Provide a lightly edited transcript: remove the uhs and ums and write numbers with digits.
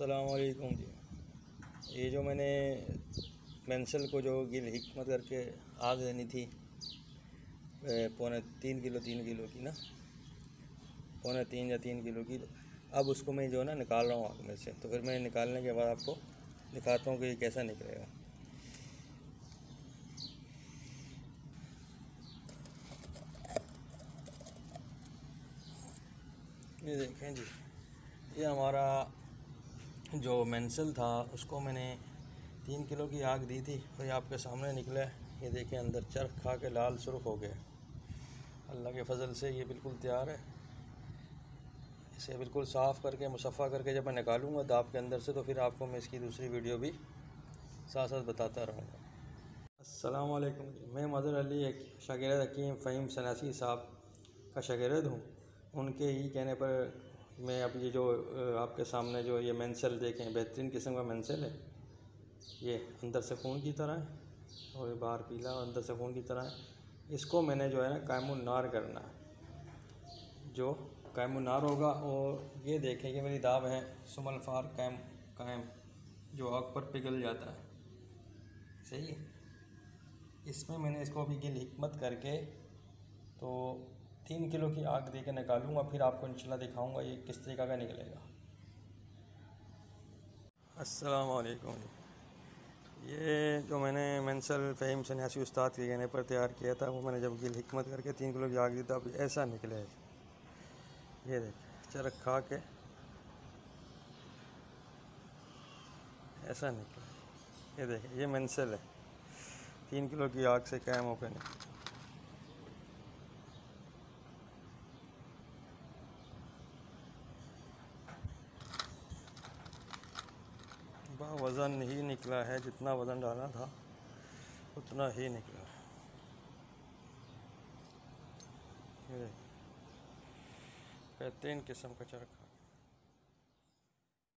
अस्सलाम वालेकुम जी। ये जो मैंने पेंसिल को जो गिल हिकमत करके आग देनी थी, पौने 3 किलो की ना, पौने 3 या 3 किलो की। अब उसको मैं जो है ना निकाल रहा हूँ आग में से। तो फिर मैं निकालने के बाद आपको दिखाता हूँ कि ये कैसा निकलेगा। ये देखें जी, ये हमारा जो पेंसिल था उसको मैंने 3 किलो की आग दी थी और ये आपके सामने निकला है। ये देखें, अंदर चरख खा के लाल सुर्ख हो गया। अल्लाह के फजल से ये बिल्कुल तैयार है। इसे बिल्कुल साफ़ करके मुसफ़ा करके जब मैं निकालूंगा दाब के अंदर से, तो फिर आपको मैं इसकी दूसरी वीडियो भी साथ साथ बताता रहूँगा। अस्सलाम वालेकुम। मैं मदर अली एक शागिर्द हकीम फ़हीम सनासी साहब का शागिर्द हूँ। उनके ही कहने पर मैं अब ये जो आपके सामने जो ये मेंसल देखें, बेहतरीन किस्म का मेंसल है। ये अंदर से खून की तरह है और ये बाहर पीला और अंदर से खून की तरह है। इसको मैंने जो है ना कायमुन नार करना है। जो कायमुन नार होगा, और ये देखें कि मेरी दाब है सुमल फार कायम कायम, जो आग पर पिघल जाता है। सही है। इसमें मैंने इसको अभी गिल हिकमत करके तो 3 किलो की आग दे के निकालूंगा। फिर आपको इंशाल्लाह दिखाऊंगा ये किस तरीक़ा का निकलेगा। अस्सलाम वालेकुम। ये जो मैंने मेंसल फ़हीम सन्यासी उस्ताद के कहने पर तैयार किया था, वो मैंने जब गिल हिकमत करके 3 किलो की आग दी था, अब ऐसा निकला है। ये देखिए, चरख खा के ऐसा निकला है। ये देखिए, ये मेंसल है 3 किलो की आग से कायम होकर निकला। वज़न ही निकला है, जितना वज़न डाला था उतना ही निकला है। ये बेहतरीन किस्म का चरखा।